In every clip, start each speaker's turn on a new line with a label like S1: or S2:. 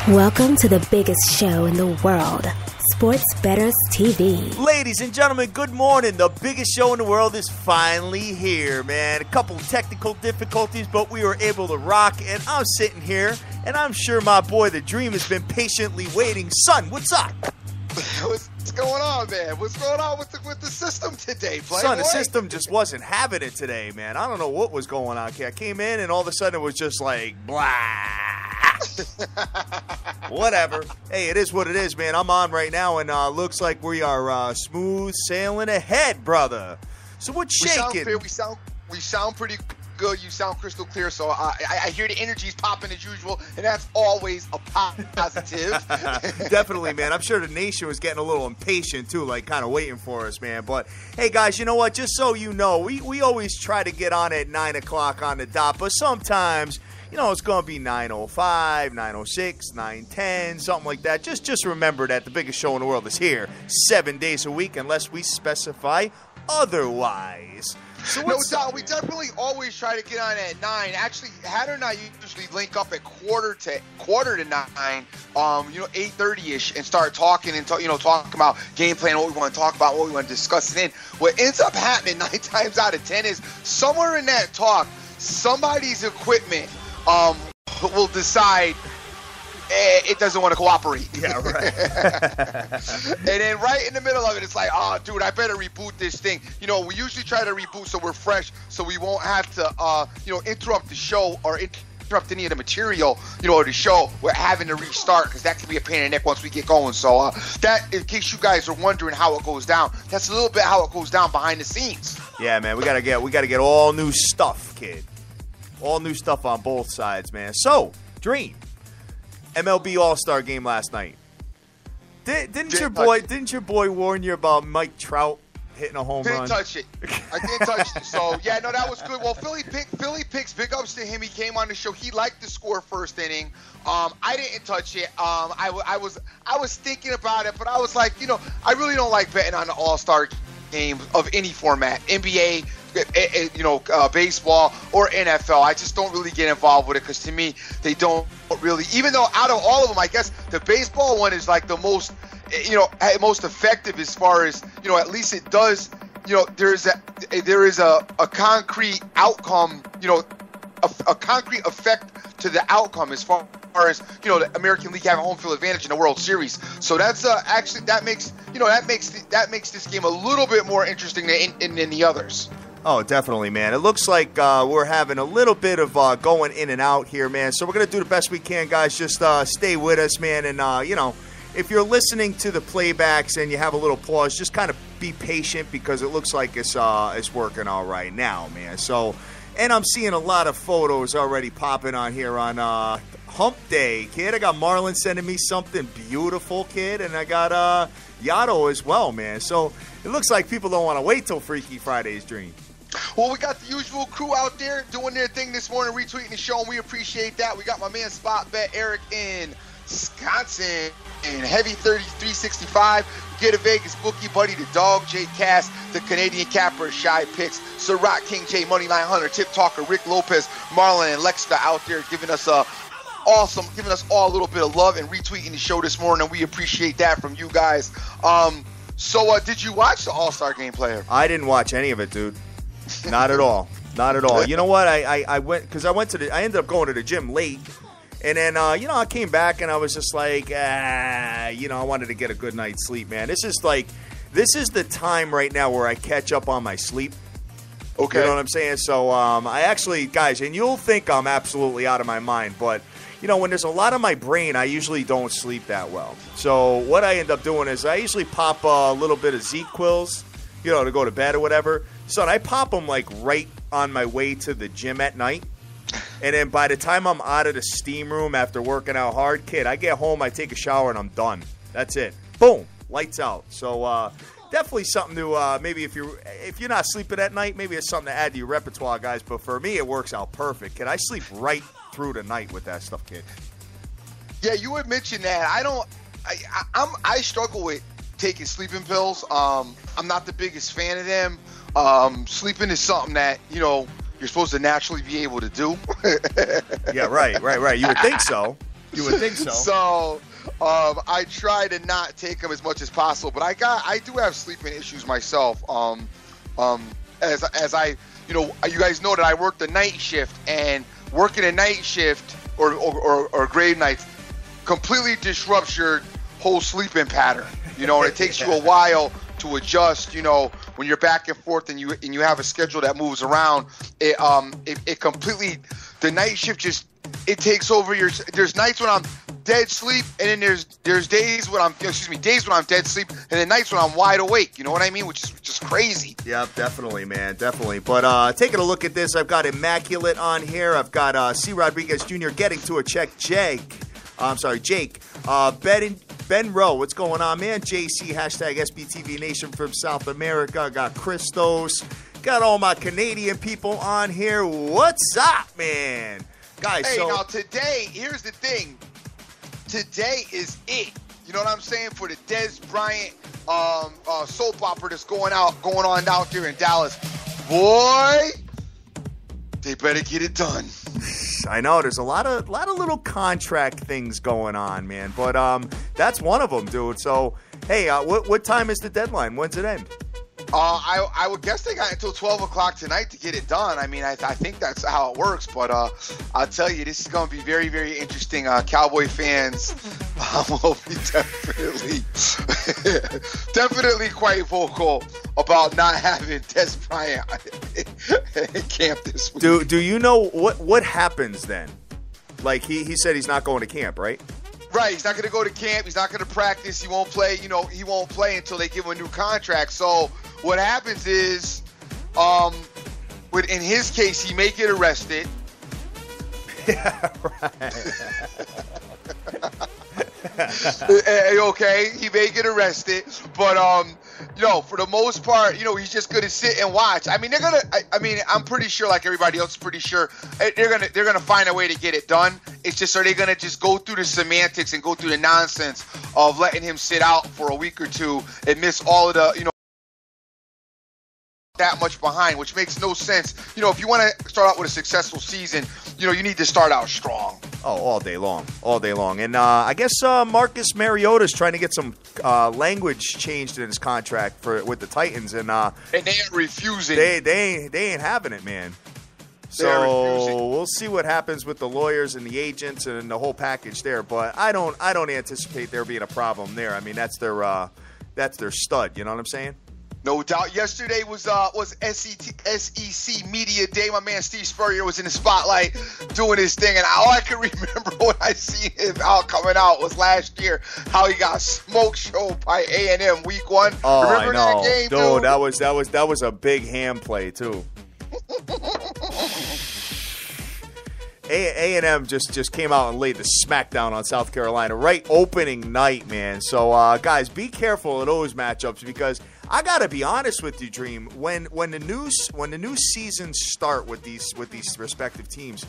S1: Welcome to the biggest show in the world, SPORTSNEWS.
S2: Ladies and gentlemen, good morning. The biggest show in the world is finally here, man. A couple technical difficulties, but we were able to rock, and I'm sitting here, and I'm sure my boy, The Dream, has been patiently waiting. Son, what's up?
S3: What's going on, man? What's going on with the system today, Playboy?
S2: Son, the system just wasn't having it today, man. I don't know what was going on. I came in, and all of a sudden it was just like, blah. Whatever. Hey, it is what it is, man. I'm on right now, and looks like we are smooth sailing ahead, brother. So what's shaking?
S3: We sound pretty good. You sound crystal clear. So I hear the energy's popping as usual, and that's always a positive.
S2: Definitely, man. I'm sure the nation was getting a little impatient too, like kind of waiting for us, man. But hey, guys, you know what? Just so you know, we always try to get on at 9 o'clock on the dot, but sometimes, you know, it's going to be 9:05, 9:06, 9:10, something like that. Just remember that the biggest show in the world is here 7 days a week unless we specify otherwise. So
S3: no doubt, we definitely always try to get on at 9. Actually, Hatter and I usually link up at quarter to 9, 8:30ish, and start talking and talking about game plan, what we want to talk about, what we want to discuss. And then what ends up happening 9 times out of 10 is somewhere in that talk, somebody's equipment will decide it doesn't want to cooperate.
S2: Yeah, right.
S3: And then right in the middle of it, it's like, oh, dude, I better reboot this thing. You know, we usually try to reboot so we're fresh, so we won't have to, interrupt the show or interrupt any of the material, or the show. We're having to restart because that can be a pain in the neck once we get going. So that, in case you guys are wondering how it goes down, that's a little bit how it goes down behind the scenes.
S2: Yeah, man, we gotta get all new stuff, kid. All new stuff on both sides, man. So, Dream, MLB All-Star game last night. Didn't your boy warn you about Mike Trout hitting a home run?
S3: Didn't touch it. I didn't touch it. So yeah, no, that was good. Well, Philly picks. Big ups to him. He came on the show. He liked the score first inning. I didn't touch it. I was thinking about it, but I was like, I really don't like betting on the All-Star game of any format, NBA, baseball or NFL. I just don't really get involved with it because to me they don't really, even though out of all of them, I guess the baseball one is like the most effective as far as, at least it does, there is a concrete outcome, a concrete effect to the outcome as far as, the American League having home field advantage in the World Series. So that's actually that makes this game a little bit more interesting than the others.
S2: Oh, definitely, man. It looks like we're having a little bit of going in and out here, man. So we're going to do the best we can, guys. Just stay with us, man. And, if you're listening to the playbacks and you have a little pause, just kind of be patient because it looks like it's working all right now, man. So, and I'm seeing a lot of photos already popping on here on Hump Day, kid. I got Marlon sending me something beautiful, kid. And I got Yato as well, man. So it looks like people don't want to wait till Freaky Friday's Dream.
S3: Well, we got the usual crew out there doing their thing this morning, retweeting the show, and we appreciate that. We got my man Spot Bet Eric in Wisconsin, and Heavy 365. Get a Vegas bookie buddy, the Dog J Cass, the Canadian Capper, Shy Picks, Sir Rock King J, Moneyline Hunter, Tip Talker, Rick Lopez, Marlon, and Lexter out there giving us all a little bit of love and retweeting the show this morning. We appreciate that from you guys. So did you watch the All-Star game, player?
S2: I didn't watch any of it, dude. Not at all. Not at all. You know what? I went because I ended up going to the gym late, and then I came back and I was just like, I wanted to get a good night's sleep, man. This is the time right now where I catch up on my sleep. Okay, you know what I'm saying? So I actually, guys, and you'll think I'm absolutely out of my mind, but when there's a lot of my brain, I usually don't sleep that well. So what I end up doing is I usually pop a little bit of Z-Quills, to go to bed or whatever. So I pop them like right on my way to the gym at night. And then by the time I'm out of the steam room after working out hard, kid, I get home, I take a shower, and I'm done. That's it. Boom. Lights out. So definitely something to maybe if you're not sleeping at night, maybe it's something to add to your repertoire, guys. But for me, it works out perfect. Kid, I sleep right through the night with that stuff, kid.
S3: Yeah, you had mentioned that. I struggle with taking sleeping pills. I'm not the biggest fan of them. Sleeping is something that, you're supposed to naturally be able to do.
S2: Yeah, right. You would think so. You would think so.
S3: So I try to not take them as much as possible, but I do have sleeping issues myself. As I, you guys know that I work the night shift, and working a night shift or grade nights completely disrupts your whole sleeping pattern. And it takes you a while to adjust. When you're back and forth and you have a schedule that moves around, it completely, the night shift just, it takes over there's nights when I'm dead sleep, and then there's days when I'm dead sleep, and then nights when I'm wide awake. You know what I mean? Which is just crazy.
S2: Yeah, definitely, man, definitely. But taking a look at this, I've got Immaculate on here. I've got C. Rodriguez Jr. getting to a check. Jake. Ben Rowe, what's going on, man? JC, hashtag SBTVNation from South America. I got Christos. Got all my Canadian people on here. What's up, man? Guys,
S3: hey, now today, here's the thing. Today is it. You know what I'm saying? For the Des Bryant soap opera that's going on out there in Dallas. Boy, they better get it done.
S2: I know there's a lot of little contract things going on, man. But that's one of them, dude. So, hey, what time is the deadline? When's it end?
S3: I would guess they got until 12 o'clock tonight to get it done. I mean, I think that's how it works. But I'll tell you, this is going to be very, very interesting. Cowboy fans will be definitely quite vocal about not having Des Bryant in camp this week.
S2: Do you know what happens then? Like he said he's not going to camp, right?
S3: Right, he's not going to go to camp. He's not going to practice. He won't play. He won't play until they give him a new contract. So what happens is, in his case, he may get arrested.
S2: Yeah, right.
S3: Okay, he may get arrested, but for the most part, he's just gonna sit and watch. I mean, I'm pretty sure, like everybody else is pretty sure, they're gonna find a way to get it done. It's just, are they gonna just go through the semantics and go through the nonsense of letting him sit out for a week or two and miss all of the, that much behind, which makes no sense. If you want to start out with a successful season, you need to start out strong.
S2: Oh, all day long. And I guess Marcus Mariota's trying to get some language changed in his contract with the Titans, and
S3: they ain't refusing.
S2: They ain't having it, man. So we'll see what happens with the lawyers and the agents and the whole package there. But I don't anticipate there being a problem there. I mean, that's their stud. You know what I'm saying?
S3: No doubt. Yesterday was SEC Media Day. My man Steve Spurrier was in the spotlight doing his thing, and all I can remember when I see him coming out was last year, how he got smoke show by A&M week 1.
S2: Oh,
S3: remember
S2: I know,
S3: that game,
S2: dude. That was a big hand play too. A&M just came out and laid the smackdown on South Carolina right opening night, man. So guys, be careful of those matchups, because I gotta be honest with you, Dream. When the new seasons start with these respective teams,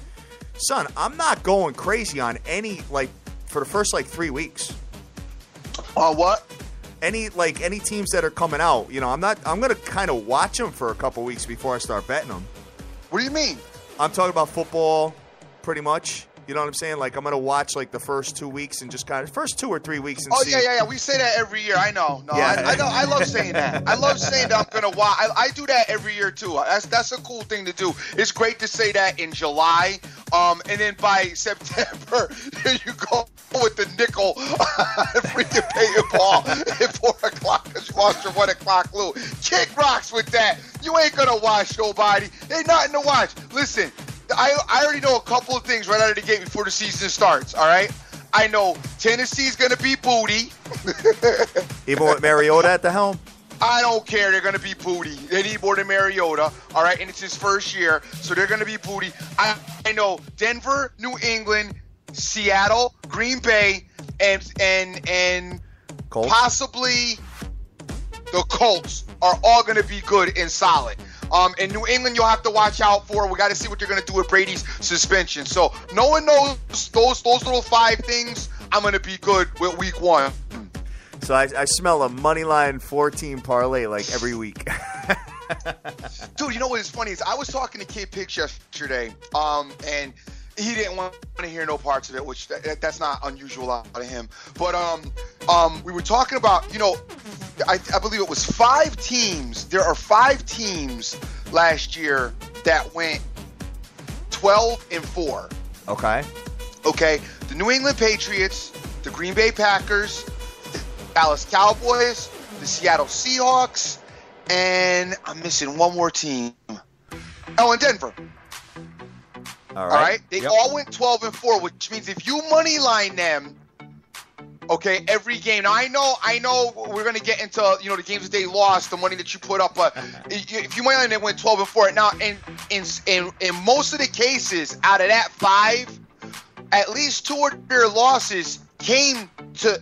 S2: son, I'm not going crazy on any for the first 3 weeks.
S3: What?
S2: Any teams that are coming out, I'm gonna kind of watch them for a couple weeks before I start betting them.
S3: What do you mean?
S2: I'm talking about football, pretty much. You know what I'm saying? I'm going to watch the first 2 weeks and just kind of first 2 or 3 weeks and see.
S3: Yeah. We say that every year. I know. No,
S2: yeah.
S3: I know. I love saying that. I love saying that I'm going to watch. I do that every year too. That's a cool thing to do. It's great to say that in July. And then by September, you go with the nickel freaking pay ball at 4 o'clock because you lost your 1 o'clock Lou. Kick rocks with that. You ain't going to watch nobody. Ain't nothing to watch. Listen. I already know a couple of things right out of the gate before the season starts, all right? I know Tennessee's going to be booty.
S2: Even with Mariota at the helm?
S3: I don't care. They're going to be booty. They need more than Mariota, all right? And it's his first year, so they're going to be booty. I know Denver, New England, Seattle, Green Bay, and
S2: Colts?
S3: Possibly the Colts are all going to be good and solid. In New England, you'll have to watch out for. We got to see what they're going to do with Brady's suspension. So no one knows those little 5 things. I'm going to be good with week 1.
S2: So I smell a moneyline 14 parlay every week.
S3: Dude, you know what is funny is I was talking to Kid Pitts yesterday, and He didn't want to hear no parts of it, which that's not unusual out of him. But we were talking about, I believe it was 5 teams. There are 5 teams last year that went 12-4. Okay. The New England Patriots, the Green Bay Packers, the Dallas Cowboys, the Seattle Seahawks, and I'm missing one more team. Oh, and Denver.
S2: All
S3: right. They all went 12-4, which means if you money line them, okay, every game. Now I know we're gonna get into the games that they lost, the money that you put up, but if you money line them, went 12-4. Now in most of the cases, out of that 5, at least 2 of their losses came to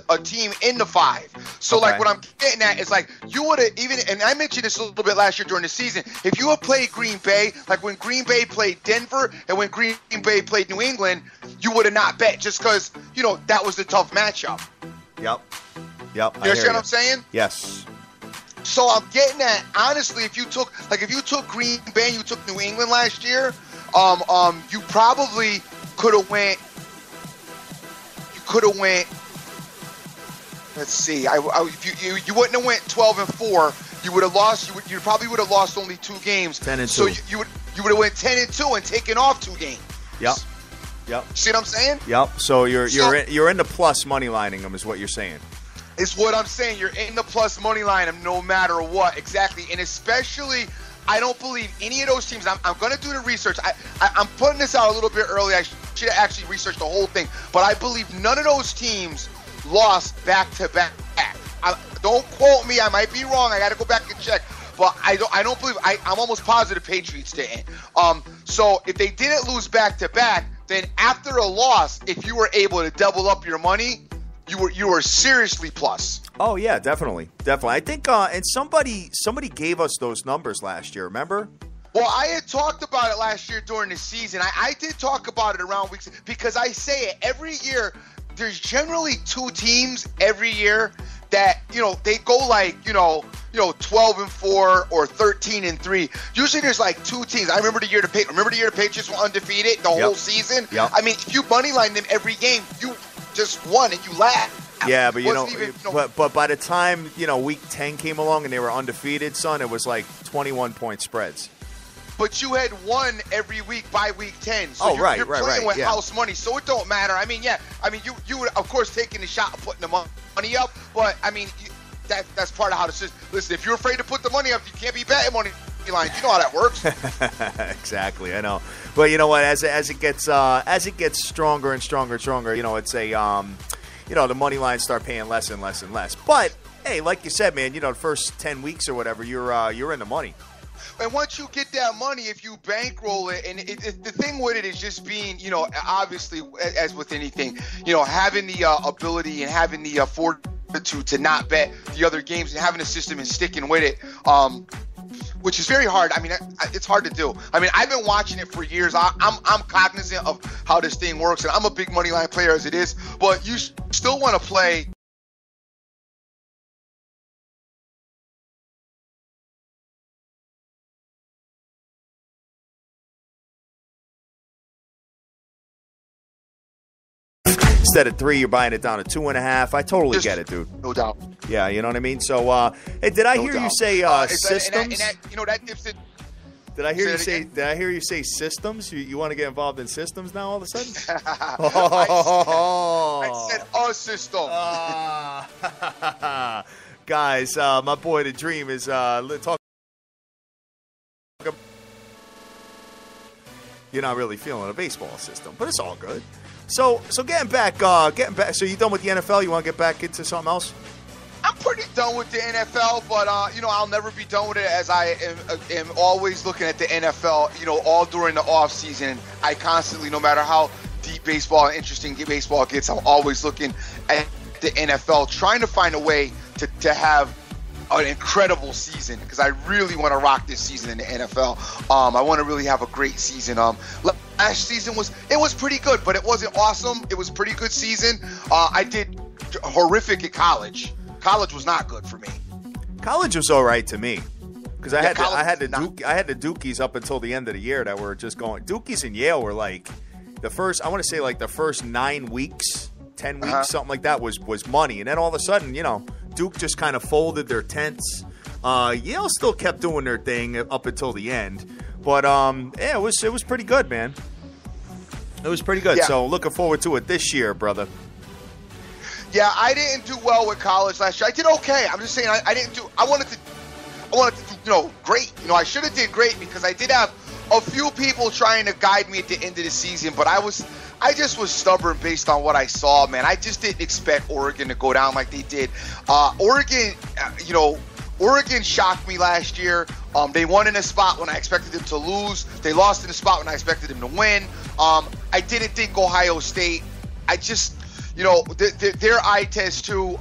S3: a team in the 5. So like what I'm getting at is like you would have and I mentioned this a little bit last year during the season, if you had played Green Bay, like when Green Bay played Denver and when Green Bay played New England, you would have not bet just because that was the tough matchup.
S2: Yep.
S3: You understand what I'm saying?
S2: Yes.
S3: So I'm getting at, honestly, if you took Green Bay and you took New England last year, you probably could have went. Let's see. If you wouldn't have went 12-4, you would have lost. You probably would have lost only 2 games.
S2: 10-2.
S3: So you would have went 10-2 and taken off 2 games.
S2: Yep.
S3: See what I'm saying?
S2: Yep. So you're in the plus money lining them is what you're saying.
S3: It's what I'm saying. You're in the plus money line them no matter what. Exactly. And especially, I don't believe any of those teams. I'm going to do the research. I'm putting this out a little bit early. I should have actually researched the whole thing. But I believe none of those teams lost back-to-back. Don't quote me. I might be wrong. I got to go back and check. But I don't believe. I'm almost positive Patriots didn't. So if they didn't lose back-to-back, then after a loss, if you were able to double up your money, you were seriously plus.
S2: Oh yeah, definitely. I think and somebody gave us those numbers last year. Remember?
S3: Well, I had talked about it last year during the season. I did talk about it around weeks because I say it every year. There's generally 2 teams every year that they go like 12-4 or 13-3. Usually there's like 2 teams. I remember the year the Patriots were undefeated the whole season.
S2: Yep.
S3: I mean, if you money line them every game, you just won and you laugh.
S2: Yeah, but but by the time week 10 came along and they were undefeated, son, it was like 21-point spreads.
S3: But you had won every week by week 10. So you're playing with house money, so it don't matter. I mean, you would, of course, taking the shot of putting the money up, but, I mean, that's part of how the system. Listen, if you're afraid to put the money up, you can't be betting money lines. You know how that works.
S2: Exactly, I know. But you know what? As it gets stronger and stronger, it's a the money lines start paying less and less and less. But hey, like you said, man, the first 10 weeks or whatever, you're in the money.
S3: And once you get that money, if you bankroll it, and the thing with it is just being, obviously, as with anything, having the ability and having the fortitude to not bet the other games and having a system and sticking with it, which is very hard. I mean, it's hard to do. I mean, I've been watching it for years. I'm cognizant of how this thing works, and I'm a big money line player as it is, but you still want to play.
S2: Instead of 3, you're buying it down to 2.5. I totally get it, dude.
S3: No doubt.
S2: Yeah, you know what I mean? So, hey, did I hear you say systems?
S3: That dips it.
S2: Did I hear you say systems? You want to get involved in systems now all of a sudden?
S3: I said a system.
S2: Guys, my boy The Dream is talking. You're not really feeling a baseball system, but it's all good. So getting back. So you done with the NFL? You want to get back into something else?
S3: I'm pretty done with the NFL, but I'll never be done with it, as I am always looking at the NFL. All during the off season, I constantly, no matter how deep baseball and interesting baseball gets, I'm always looking at the NFL, trying to find a way to have an incredible season, because I really want to rock this season in the NFL. I want to really have a great season. Last season was pretty good, but it wasn't awesome. It was a pretty good season. I did horrific at college. College was not good for me.
S2: College was all right to me. Because I had the Dukies up until the end of the year that were just going. Dukies and Yale were like the first 9 weeks, 10 weeks, something like that was money. And then all of a sudden, Duke just kind of folded their tents. Yale still kept doing their thing up until the end. But it was pretty good, man. It was pretty good. Yeah. So looking forward to it this year, brother.
S3: Yeah, I didn't do well with college last year. I did okay. I'm just saying I didn't do. I wanted to do great. I should have did great because I did have a few people trying to guide me at the end of the season, but I just was stubborn based on what I saw, man. I just didn't expect Oregon to go down like they did. Oregon shocked me last year. They won in a spot when I expected them to lose. They lost in a spot when I expected them to win. I didn't think Ohio State. I just, their eye test too.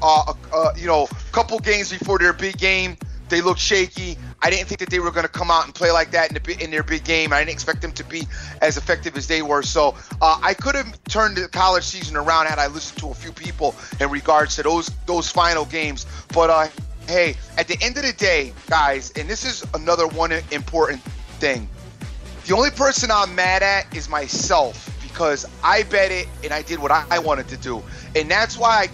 S3: Couple games before their big game, they looked shaky. I didn't think that they were going to come out and play like that in their big game. I didn't expect them to be as effective as they were. So I could have turned the college season around had I listened to a few people in regards to those final games. But hey, at the end of the day, guys, and this is another one important thing. The only person I'm mad at is myself because I bet it and I did what I wanted to do. And that's why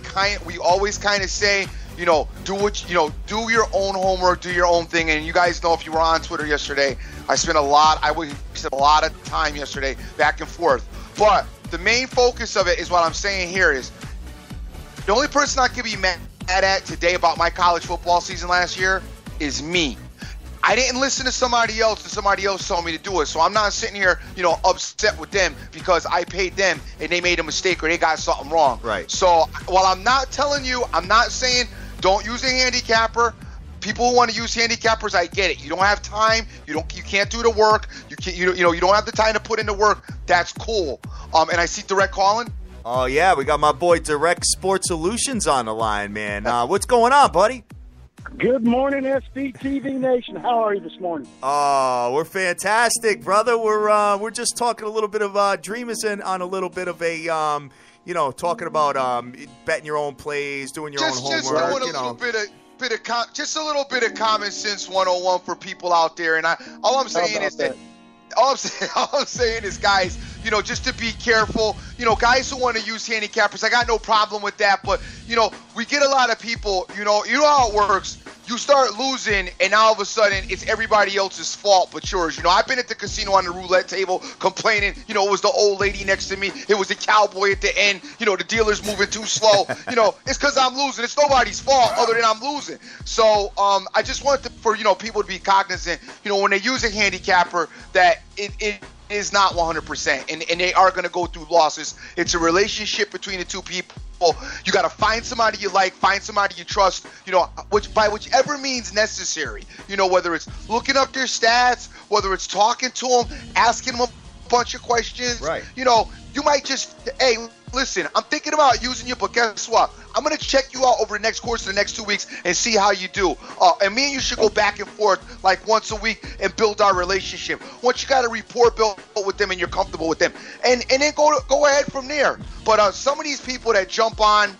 S3: we always kind of say, do your own homework, do your own thing. And you guys know, if you were on Twitter yesterday, I wasted a lot of time yesterday back and forth. But the main focus of it is what I'm saying here is the only person I could be mad at today about my college football season last year is me. I didn't listen to somebody else and somebody else told me to do it. So I'm not sitting here, upset with them because I paid them and they made a mistake or they got something wrong.
S2: Right.
S3: So while I'm not saying don't use a handicapper. People who want to use handicappers, I get it. You don't have time. You can't do the work. You don't have the time to put in the work. That's cool. And I see Direct calling.
S2: Oh yeah, we got my boy Direct Sports Solutions on the line, man. What's going on, buddy?
S4: Good morning, SBTVNation. How are you this morning?
S2: Oh, we're fantastic, brother. We're just talking a little bit of dreamers and on a little bit of a talking about betting your own plays, doing your own homework.
S3: Just doing a little bit of common sense 101 for people out there. And all I'm saying is, guys, just to be careful. Guys who want to use handicappers, I got no problem with that. But we get a lot of people. You know how it works. You start losing, and now all of a sudden it's everybody else's fault but yours. I've been at the casino on the roulette table complaining, it was the old lady next to me. It was the cowboy at the end. The dealer's moving too slow. It's because I'm losing. It's nobody's fault other than I'm losing. So I just want for people to be cognizant, when they use a handicapper, that it is not 100%, and they are going to go through losses. It's a relationship between the two people. You got to find somebody you like, find somebody you trust, by whichever means necessary. Whether it's looking up their stats, whether it's talking to them, asking them a bunch of questions.
S2: Right.
S3: You might just, hey, listen, I'm thinking about using you, but guess what? I'm going to check you out over the next course of the next 2 weeks and see how you do. And me and you should go back and forth like once a week and build our relationship. Once you got a rapport built with them and you're comfortable with them, and then go ahead from there. But some of these people that jump on,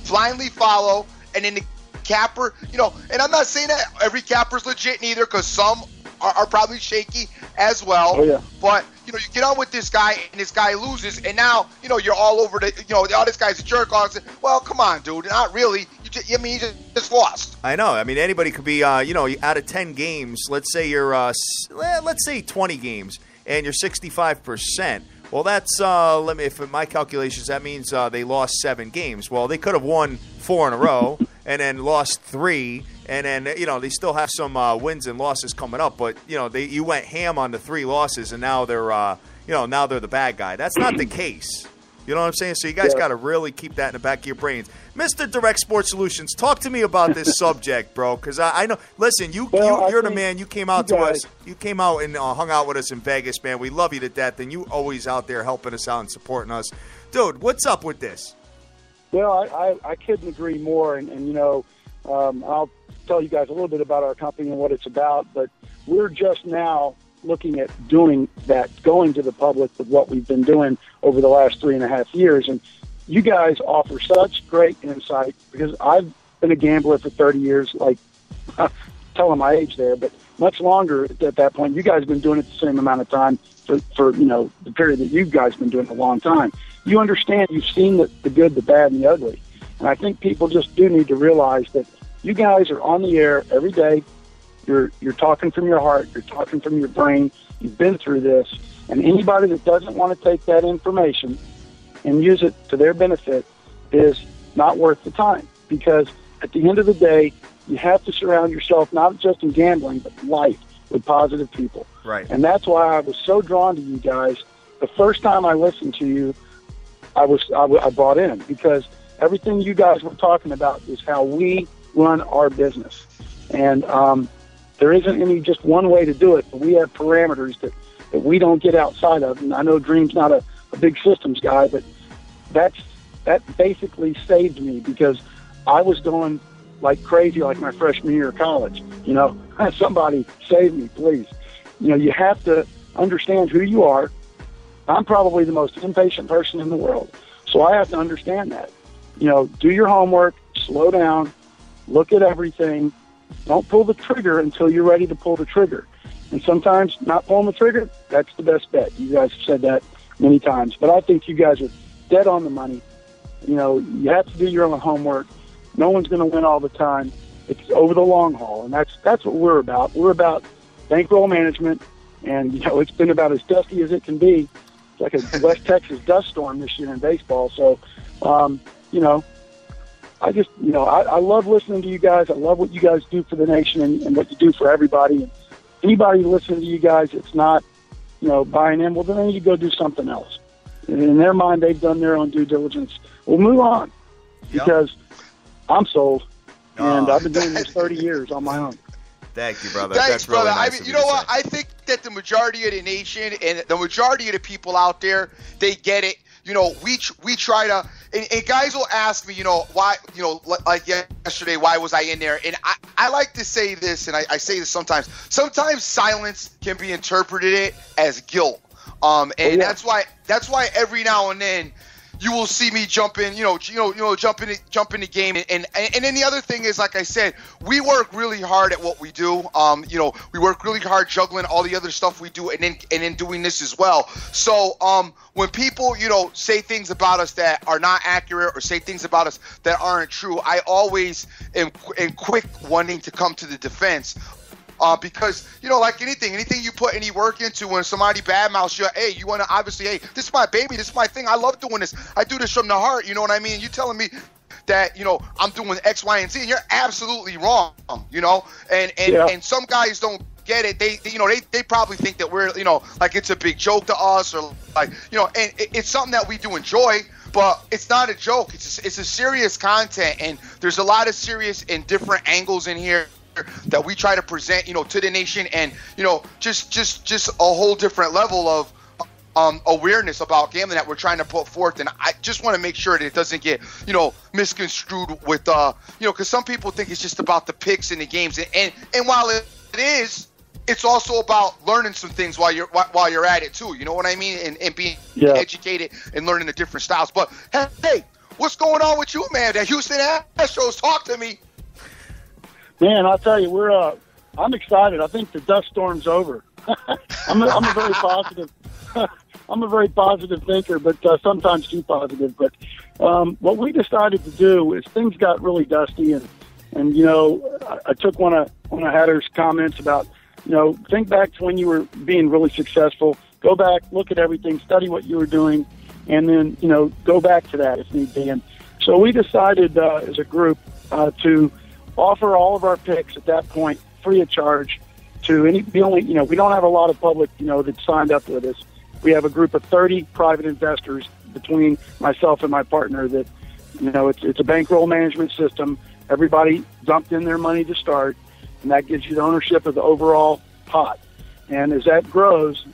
S3: blindly follow, and then the capper, and I'm not saying that every capper's legit neither, because some are probably shaky as well.
S4: Oh, yeah.
S3: But you get on with this guy and this guy loses, and now you're all over the this guy's a jerk. Well, come on, dude, not really. You just lost.
S2: I know. I mean, anybody could be out of 10 games. Let's say you're 20 games and you're 65%. Well, that's if my calculations, that means they lost 7 games. Well, they could have won 4 in a row and then lost 3. And then, they still have some wins and losses coming up. But, you went ham on the 3 losses, and now they're, now they're the bad guy. That's not the case. You know what I'm saying? So you guys got to really keep that in the back of your brains. Mr. Direct Sports Solutions, talk to me about this subject, bro. Because I know, listen, you're the man. You came out to us. You came out and hung out with us in Vegas, man. We love you to death. And you always out there helping us out and supporting us. Dude, what's up with this?
S4: Well, I couldn't agree more. And I'll tell you guys a little bit about our company and what it's about, but we're just now looking at doing that, going to the public with what we've been doing over the last 3.5 years. And you guys offer such great insight, because I've been a gambler for 30 years, like telling my age there, but much longer at that point. You guys have been doing it the same amount of time for the period that you guys have been doing it a long time. You understand, you've seen the good, the bad, and the ugly. And I think people just do need to realize that you guys are on the air every day. You're talking from your heart. You're talking from your brain. You've been through this. And anybody that doesn't want to take that information and use it to their benefit is not worth the time. Because at the end of the day, you have to surround yourself, not just in gambling, but life, with positive people.
S2: Right.
S4: And that's why I was so drawn to you guys. The first time I listened to you, I bought in, because everything you guys were talking about is how we run our business. And there isn't any just one way to do it, but we have parameters that we don't get outside of. And I know Dream's not a big systems guy, but that basically saved me, because I was going like crazy like my freshman year of college. Somebody save me, please. You have to understand who you are. I'm probably the most impatient person in the world, so I have to understand that. Do your homework, slow down, look at everything. Don't pull the trigger until you're ready to pull the trigger. And sometimes not pulling the trigger, that's the best bet. You guys have said that many times. But I think you guys are dead on the money. You have to do your own homework. No one's going to win all the time. It's over the long haul, and that's what we're about. We're about bankroll management, and it's been about as dusty as it can be. It's like a West Texas dust storm this year in baseball. So, I just, I love listening to you guys. I love what you guys do for the nation and what you do for everybody. And anybody listening to you guys, it's not, buying in. Well, then you go do something else. And in their mind, they've done their own due diligence. We'll move on, because I'm sold, and I've been doing this 30 years on my own.
S2: Thank you, brother.
S3: Thanks,
S2: That's really
S3: brother.
S2: nice
S3: You know what? I think that the majority of the nation and the majority of the people out there, they get it. We try to, and guys will ask me, why, like yesterday, why was I in there? And I like to say this, and I say this sometimes. Sometimes silence can be interpreted as guilt. That's why every now and then you will see me jump in, jump in the game. And then the other thing is, like I said, we work really hard at what we do. We work really hard juggling all the other stuff we do, and then doing this as well. So when people, say things about us that are not accurate, or say things about us that aren't true, I always am quick wanting to come to the defense. Because, like anything you put any work into, when somebody badmouths you, hey, you want to obviously, hey, this is my baby, this is my thing, I love doing this, I do this from the heart, you know what I mean? You telling me that, I'm doing X, Y, and Z, and you're absolutely wrong, and some guys don't get it. They probably think that we're, like it's a big joke to us, or like, and it's something that we do enjoy. But it's not a joke. It's a serious content, and there's a lot of serious and different angles in here that we try to present, to the nation, and just a whole different level of awareness about gambling that we're trying to put forth. And I just want to make sure that it doesn't get misconstrued with because some people think it's just about the picks and the games, and while it is, it's also about learning some things while you're at it too. You know what I mean? And being educated and learning the different styles. But hey, what's going on with you, man? The Houston Astros, talk to me.
S4: Man, I'll tell you, I'm excited. I think the dust storm's over. I'm a very positive. I'm a very positive thinker, but sometimes too positive. But what we decided to do is, things got really dusty, and I took one of Hatter's comments about, think back to when you were being really successful. Go back, look at everything, study what you were doing, and then go back to that if need be. And so we decided as a group to offer all of our picks at that point free of charge to we don't have a lot of public, that signed up with us. We have a group of 30 private investors between myself and my partner that, it's a bankroll management system. Everybody dumped in their money to start, and that gives you the ownership of the overall pot. And as that grows,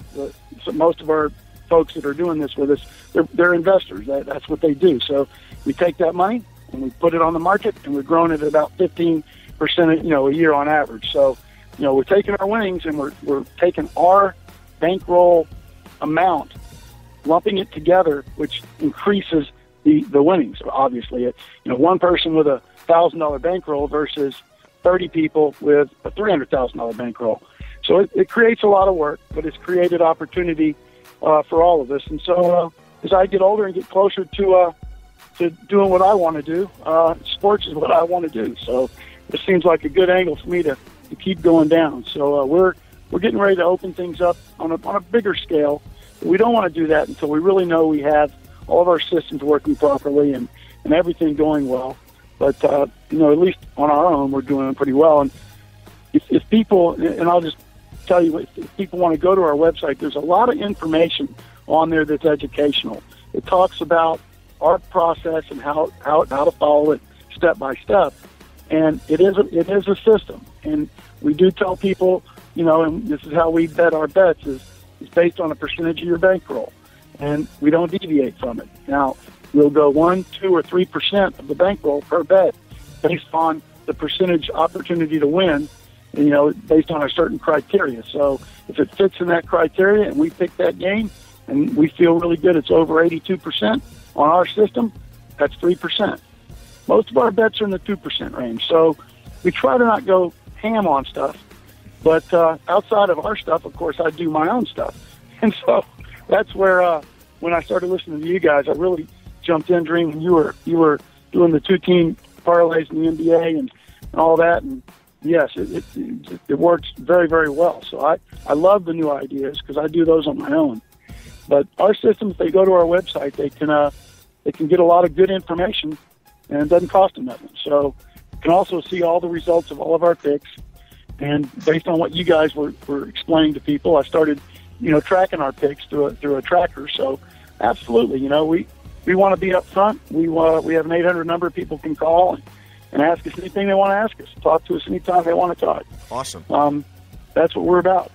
S4: most of our folks that are doing this with us, they're investors. That's what they do. So we take that money and we put it on the market, and we're growing it at about 15%, a year on average. So, we're taking our winnings, and we're taking our bankroll amount, lumping it together, which increases the winnings. Obviously, one person with a $1,000 bankroll versus 30 people with a $300,000 bankroll. So it creates a lot of work, but it's created opportunity for all of us. And so as I get older and get closer to doing what I want to do, sports is what I want to do. So it seems like a good angle for me to keep going down. So we're getting ready to open things up on a bigger scale. But we don't want to do that until we really know we have all of our systems working properly and everything going well. But, at least on our own, we're doing pretty well. And if people, and I'll just tell you, if people want to go to our website, there's a lot of information on there that's educational. It talks about our process and how to follow it step by step. And it is a system. And we do tell people, and this is how we bet our bets, is based on a percentage of your bankroll. And we don't deviate from it. Now, we'll go 1%, 2%, or 3% of the bankroll per bet based on the percentage opportunity to win, based on a certain criteria. So if it fits in that criteria and we pick that game and we feel really good, it's over 82% on our system, that's 3%. Most of our bets are in the 2% range. So we try to not go ham on stuff. But outside of our stuff, of course, I do my own stuff. And so that's where when I started listening to you guys, I really jumped in, Dream, when you were doing the 2-team parlays in the NBA and all that. And yes, it works very, very well. So I love the new ideas because I do those on my own. But our system, if they go to our website, they can get a lot of good information, and it doesn't cost them nothing. So you can also see all the results of all of our picks. And based on what you guys were explaining to people, I started, tracking our picks through a tracker. So absolutely, we want to be up front. We have an 800 number people can call and ask us anything they want to ask us. Talk to us anytime they want to talk.
S2: Awesome.
S4: That's what we're about.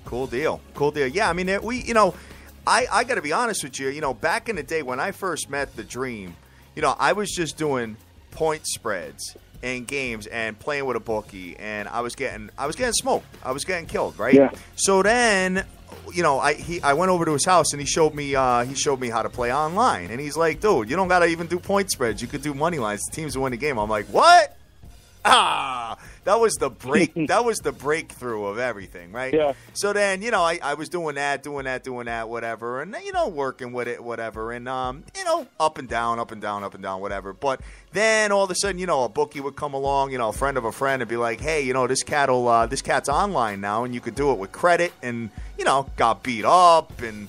S2: Cool deal. Yeah, I mean, I got to be honest with you. Back in the day when I first met the Dream, I was just doing point spreads and games and playing with a bookie, and I was getting smoked. I was getting killed, right?
S4: Yeah.
S2: So then, I went over to his house and he showed me how to play online, and he's like, dude, you don't gotta even do point spreads. You could do money lines. The teams will win the game. I'm like, what? That was the break. That was the breakthrough of everything, right?
S4: Yeah.
S2: So then, I was doing that, whatever, and working with it, whatever, and up and down, whatever. But then all of a sudden, a bookie would come along, a friend of a friend, and be like, hey, this cat's online now, and you could do it with credit, and got beat up, and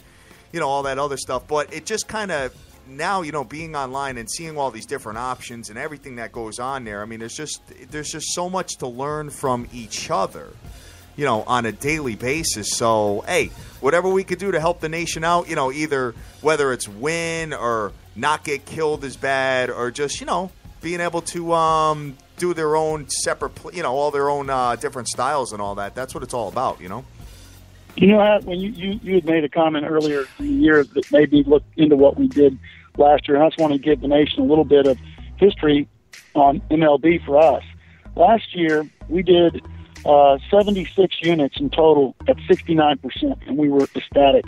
S2: all that other stuff. But it just kind of. Now, being online and seeing all these different options and everything that goes on there, I mean, there's just so much to learn from each other, on a daily basis. So, hey, whatever we could do to help the nation out, either whether it's win or not get killed as bad, or just, being able to do their own separate, all their own different styles and all that. That's what it's all about,
S4: When you had made a comment earlier in the year that made me look into what we did last year, and I just want to give the nation a little bit of history on MLB for us. Last year, we did 76 units in total at 69%, and we were ecstatic.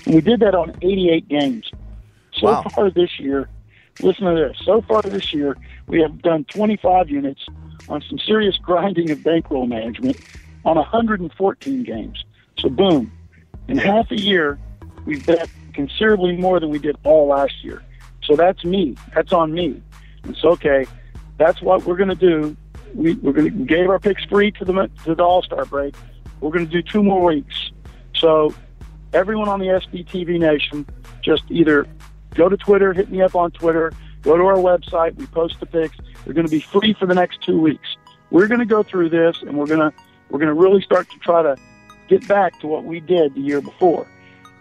S4: And we did that on 88 games. So far this year, listen to this, so far this year, we have done 25 units on some serious grinding of bankroll management on 114 games. So boom, in half a year, we've bet considerably more than we did all last year. So that's me. That's on me. It's okay. That's what we're going to do. We gave our picks free to the All-Star break. We're going to do 2 more weeks. So everyone on the SBTV Nation, just either go to Twitter, hit me up on Twitter, go to our website. We post the picks. They're going to be free for the next 2 weeks. We're going to go through this, and we're going to really start to try to get back to what we did the year before.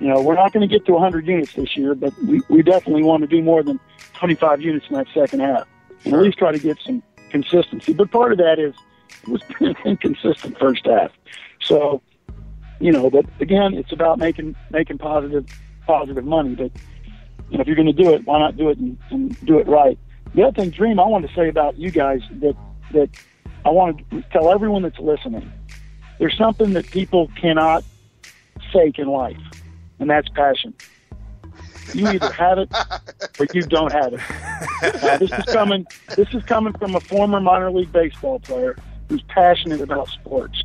S4: We're not going to get to 100 units this year, but we definitely want to do more than 25 units in that second half, and at least try to get some consistency. But part of that is it was an inconsistent first half. So, but again, it's about making positive money. But if you're going to do it, why not do it and do it right? The other thing, Dream, I want to say about you guys that I want to tell everyone that's listening. There's something that people cannot fake in life, and that's passion. You either have it or you don't have it. This is coming from a former minor league baseball player who's passionate about sports.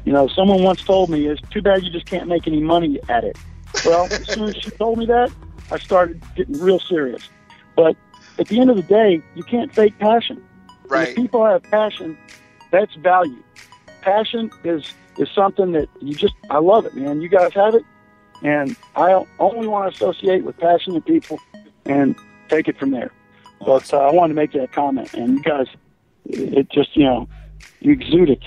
S4: Someone once told me, it's too bad you just can't make any money at it. Well, as soon as she told me that, I started getting real serious. But at the end of the day, you can't fake passion.
S3: Right.
S4: If people have passion, that's value. Passion is something that I love it, man. You guys have it, and I only want to associate with passionate people and take it from there. But I wanted to make that comment, and you guys, it just, you exude it.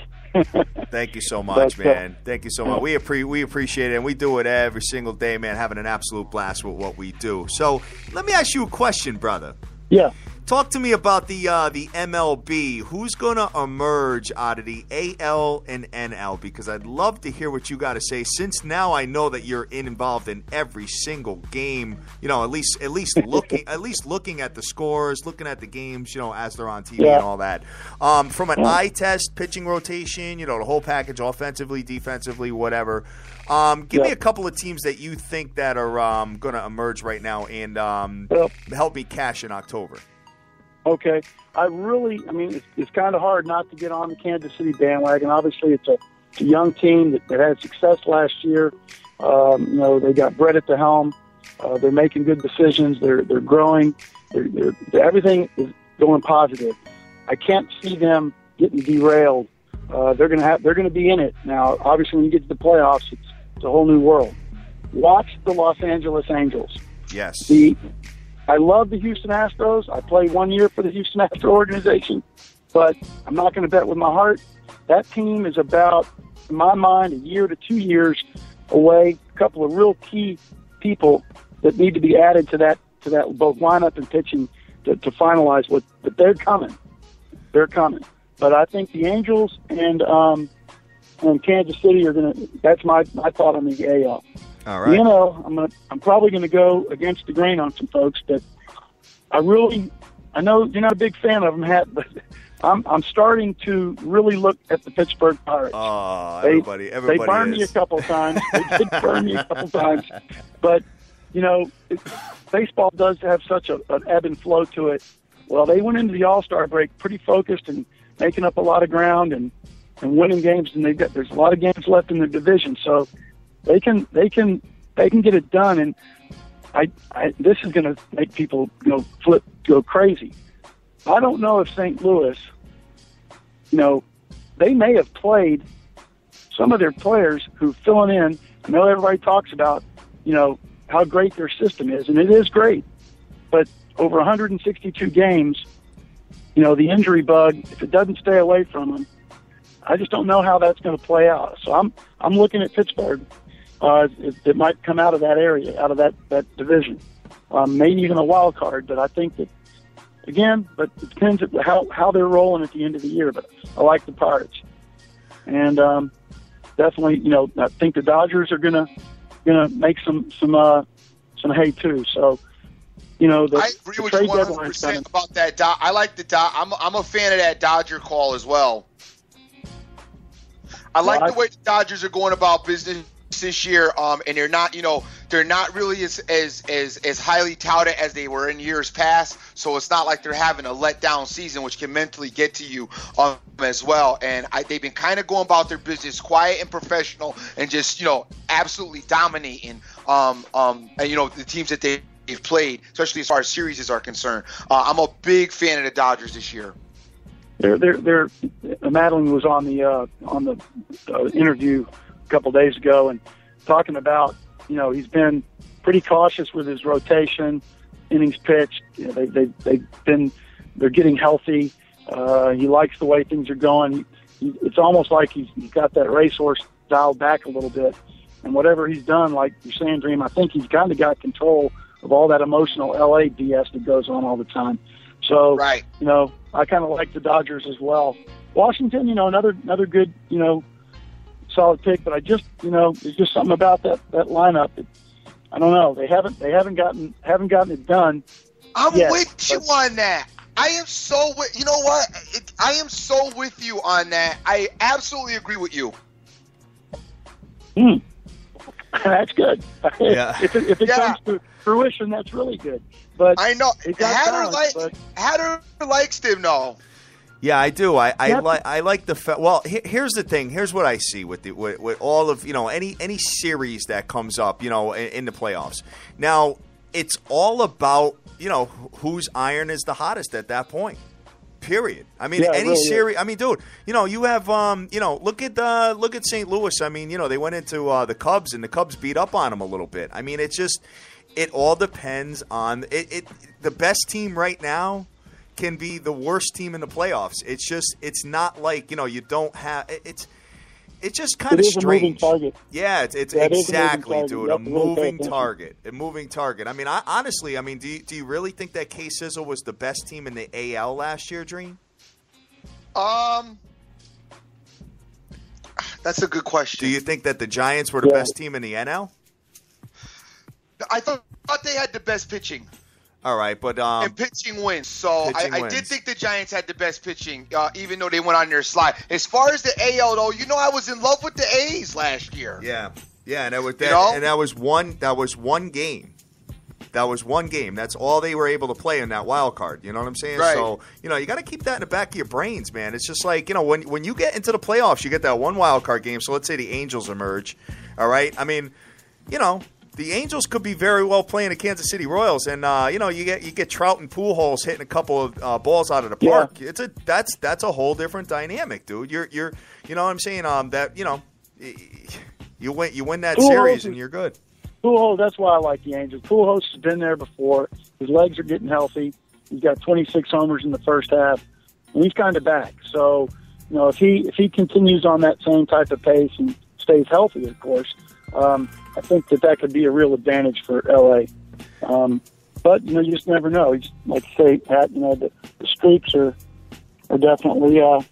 S2: Thank you so much, man. Thank you so much. We appreciate it, and we do it every single day, man, having an absolute blast with what we do. So let me ask you a question, brother.
S4: Yeah.
S2: Talk to me about the MLB. Who's going to emerge out of the AL and NL? Because I'd love to hear what you got to say. Since now I know that you're involved in every single game. At least looking at the scores, looking at the games. As they're on TV and all that. From an eye test, pitching rotation. The whole package, offensively, defensively, whatever. Give me a couple of teams that you think that are going to emerge right now and help me cash in October.
S4: Okay. It's kind of hard not to get on the Kansas City bandwagon. Obviously, it's a young team that had success last year. They got Brett at the helm. They're making good decisions. They're growing. Everything is going positive. I can't see them getting derailed. They're going to be in it. Now, obviously, when you get to the playoffs, it's a whole new world. Watch the Los Angeles Angels.
S2: Yes.
S4: I love the Houston Astros. I played 1 year for the Houston Astro organization, but I'm not going to bet with my heart. That team is about, in my mind, a year to 2 years away. A couple of real key people that need to be added to that both lineup and pitching to finalize what. But they're coming. They're coming. But I think the Angels and Kansas City are going to. That's my thought on the AL.
S2: All right.
S4: I'm probably going to go against the grain on some folks, but I know you're not a big fan of them, but I'm starting to really look at the Pittsburgh Pirates.
S2: Oh, everybody
S4: They burned me a couple of times. They did burn me a couple of times, but baseball does have such an ebb and flow to it. Well, they went into the All-Star break pretty focused and making up a lot of ground and winning games, and there's a lot of games left in the division, so. They can get it done, and this is going to make people go crazy. I don't know if St. Louis, they may have played some of their players who filling in. I know everybody talks about how great their system is, and it is great, but over 162 games, the injury bug, if it doesn't stay away from them, I just don't know how that's going to play out. So I'm looking at Pittsburgh. It might come out of that area, out of that division. Maybe even a wild card, but I think that, again, but it depends on how they're rolling at the end of the year. But I like the Pirates. And definitely, I think the Dodgers are gonna make some hay too. So,
S3: I agree with you 100% about that. I like the I'm a fan of that Dodger call as well. I like the way the Dodgers are going about business this year, and they're not really as highly touted as they were in years past. So it's not like they're having a letdown season, which can mentally get to you as well. And they've been kind of going about their business quiet and professional, and just absolutely dominating the teams that they've played, especially as far as series are concerned. I'm a big fan of the Dodgers this year. Madeline was on the interview a couple of days ago and talking about, he's been pretty cautious with his rotation, innings pitched. They're getting healthy. He likes the way things are going. It's almost like he's got that racehorse dialed back a little bit. And whatever he's done, like you're saying, Dream, I think he's kind of got control of all that emotional LA BS that goes on all the time. So, right. I kind of like the Dodgers as well. Washington, another good, solid pick, but I just, there's just something about that lineup that, I don't know. They haven't gotten it done. I'm with you on that. I am so with, you know what? I am so with you on that. I absolutely agree with you.
S4: That's good.
S2: Yeah.
S4: if it comes to fruition, that's really good. But
S3: I know Hatter likes him, though.
S2: Yeah, I do. I like the well. Here's the thing. Here's what I see with all of any series that comes up in the playoffs. Now it's all about whose iron is the hottest at that point. Period. I mean, any series. I mean, dude. You have look at St. Louis. I mean, they went into the Cubs and the Cubs beat up on them a little bit. I mean, it all depends on it. The best team right now can be the worst team in the playoffs. It's not like you don't have it's just kind of strange.
S4: A moving target.
S2: Yeah, it's exactly, dude. A moving target. A moving target. I mean, honestly, do you really think that K-Sizzle was the best team in the AL last year, Dream?
S3: That's a good question.
S2: Do you think that the Giants were the best team in the NL?
S3: I thought they had the best pitching.
S2: All right, but
S3: and pitching wins. So I did think the Giants had the best pitching, even though they went on their slide. As far as the AL, though, I was in love with the A's last year.
S2: Yeah, and that was one game. That was one game. That's all they were able to play in that wild card. You know what I'm saying?
S3: Right.
S2: So you got to keep that in the back of your brains, man. It's just like when you get into the playoffs, you get that one wild card game. So let's say the Angels emerge. All right, I mean, the Angels could be very well playing the Kansas City Royals, and you get Trout and Pujols hitting a couple of balls out of the park. Yeah. That's a whole different dynamic, dude. You're you know what I'm saying? You win that series and you're good.
S4: Pujols, that's why I like the Angels. Pujols has been there before. His legs are getting healthy. He's got 26 homers in the first half, and he's kind of back. So if he continues on that same type of pace and stays healthy, of course. I think that could be a real advantage for LA. But, you just never know. You just, like you say, Pat, the streaks are definitely, you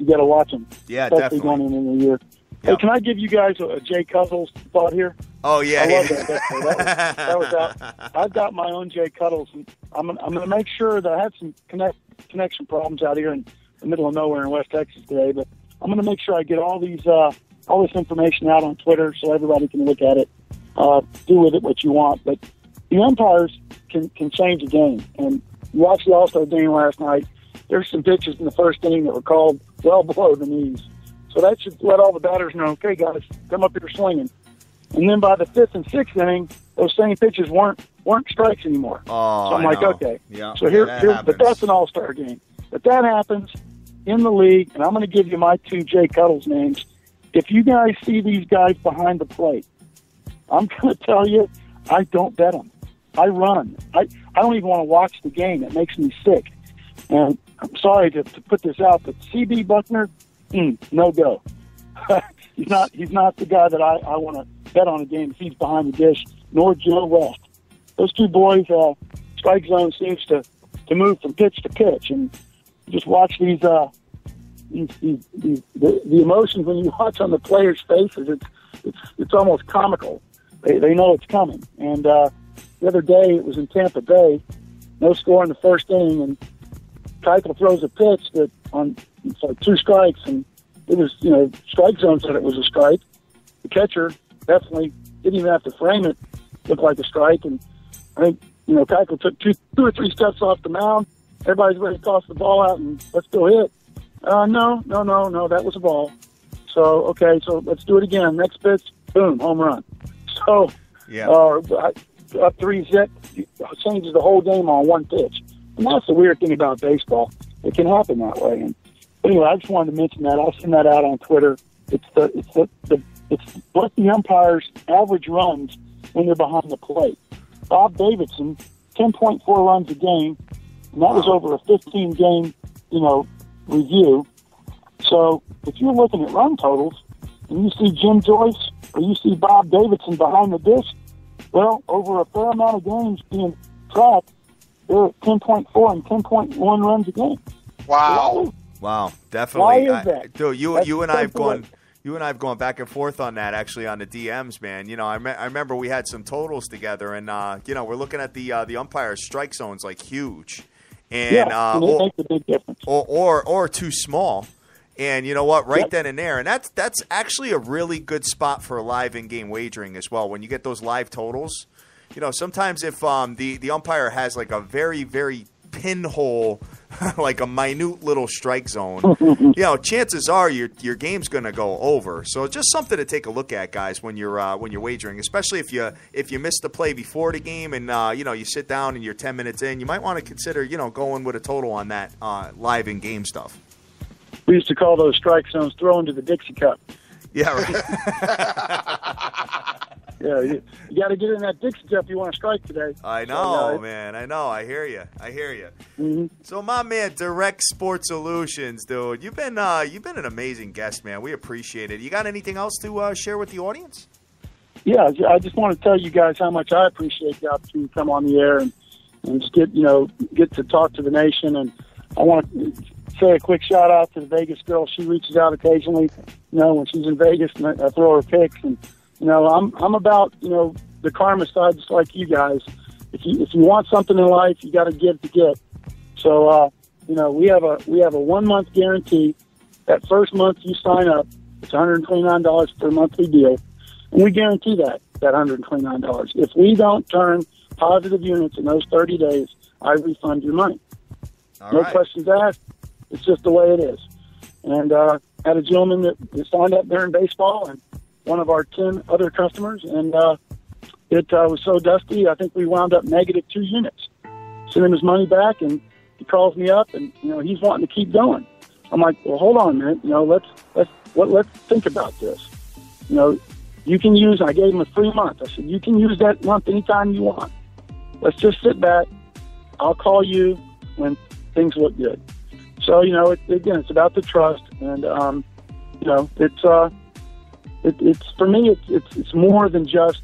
S4: got to watch them.
S2: Yeah,
S4: especially
S2: definitely.
S4: going into the year. Hey, can I give you guys a Jay Cuddles thought here?
S2: Oh, yeah.
S4: I love that. That was out. I've got my own Jay Cuddles, and I'm going to make sure that I had some connection problems out here in the middle of nowhere in West Texas today, but I'm going to make sure I get all this information out on Twitter so everybody can look at it. Do with it what you want. But the umpires can change a game. And you watched the All-Star game last night. There's some pitches in the first inning that were called well below the knees. So that should let all the batters know, okay, guys, come up here swinging. And then by the fifth and sixth inning, those same pitches weren't strikes anymore.
S2: Oh,
S4: so I'm like, okay.
S2: Yeah,
S4: so here, but that's an All-Star game. But that happens in the league, and I'm going to give you my two Jay Cuddles names. If you guys see these guys behind the plate, I'm going to tell you, I don't bet them. I run. I don't even want to watch the game. It makes me sick. And I'm sorry to put this out, but C.B. Buckner, no go. He's not the guy that I want to bet on a game if he's behind the dish, nor Joe West. Those two boys, strike zone seems to move from pitch to pitch. And just watch the emotions when you watch on the players' faces. It's almost comical. They know it's coming. And the other day, it was in Tampa Bay, no score in the first inning, and Keuchel throws a pitch that it's like 2 strikes, and it was, strike zone said it was a strike. The catcher definitely didn't even have to frame it. Looked like a strike, and I think, Keuchel took two or three steps off the mound. Everybody's ready to toss the ball out and let's go hit. No, that was a ball. So, okay, so let's do it again. Next pitch, boom, home run. So, up 3-zip, changes the whole game on one pitch. And that's the weird thing about baseball. It can happen that way. And anyway, I just wanted to mention that. I'll send that out on Twitter. It's what the umpires average runs when they're behind the plate. Bob Davidson, 10.4 runs a game, and that was over a 15-game, review. So if you're looking at run totals and you see Jim Joyce or you see Bob Davidson behind the dish, well, over a fair amount of games being tracked, they're at 10.4 and 10.1 runs a game.
S3: Wow.
S2: Wow, definitely.
S4: Why is that?
S2: Dude, you and I have gone back and forth on that, actually, on the DMs, man. I remember we had some totals together, and we're looking at the umpires' strike zones like huge, and
S4: it makes a big difference.
S2: Or too small. And you know what? Right then and there, and that's actually a really good spot for live in-game wagering as well. When you get those live totals, sometimes if the umpire has like a very, very pinhole, like a minute little strike zone, chances are your game's going to go over. So just something to take a look at, guys, when you're wagering, especially if you miss the play before the game and you sit down and you're 10 minutes in, you might want to consider going with a total on that live in game stuff.
S4: We used to call those strike zones throw into the Dixie Cup.
S2: Yeah, right.
S4: Yeah, you got to get in that Dixie Cup if you want to strike today.
S2: I know, man. I know. I hear you.
S4: Mm-hmm.
S2: So, my man, Direct Sports Solutions, dude, you've been an amazing guest, man. We appreciate it. You got anything else to share with the audience?
S4: Yeah, I just want to tell you guys how much I appreciate the opportunity to come on the air and just get to talk to the nation. And I want to say a quick shout out to the Vegas girl. She reaches out occasionally, when she's in Vegas, and I throw her pics. And I'm about the karma side, just like you guys. If you want something in life, you got to give to get. So we have a 1 month guarantee. That first month you sign up, it's $129 for a monthly deal, and we guarantee that $129. If we don't turn positive units in those 30 days, I refund your money. No questions asked. It's just the way it is. And had a gentleman that signed up during baseball, and one of our 10 other customers, and it was so dusty, I think we wound up negative 2 units. Sent him his money back, and he calls me up, and he's wanting to keep going. I'm like, well, hold on a minute. Let's think about this. You can use. I gave him a free month. I said, you can use that month anytime you want. Let's just sit back. I'll call you when things look good. So it's about the trust, and it's for me. It's more than just.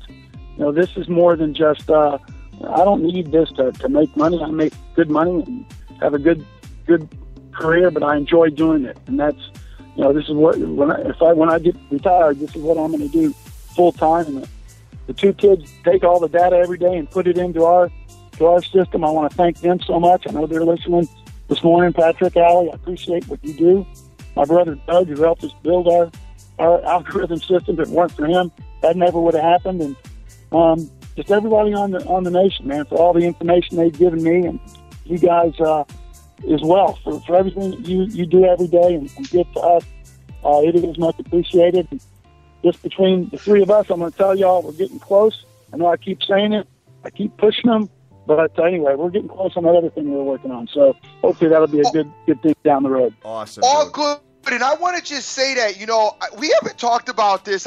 S4: This is more than just. I don't need this to make money. I make good money and have a good career, but I enjoy doing it, and that's. This is what when I get retired, this is what I'm going to do full time. And the 2 kids take all the data every day and put it into our system. I want to thank them so much. I know they're listening this morning. Patrick, Allie, I appreciate what you do. My brother Doug, who helped us build our algorithm system. If it weren't for him, that never would have happened. And just everybody on the nation, man, for all the information they've given me, and you guys as well for everything that you do every day and give to us. It is much appreciated. And just between the 3 of us, I'm going to tell y'all we're getting close. I know I keep saying it. I keep pushing them. But anyway, we're getting close on that other thing we're working on. So hopefully that'll be a good thing down the road.
S2: Awesome.
S3: All good. And I want to just say that, we haven't talked about this.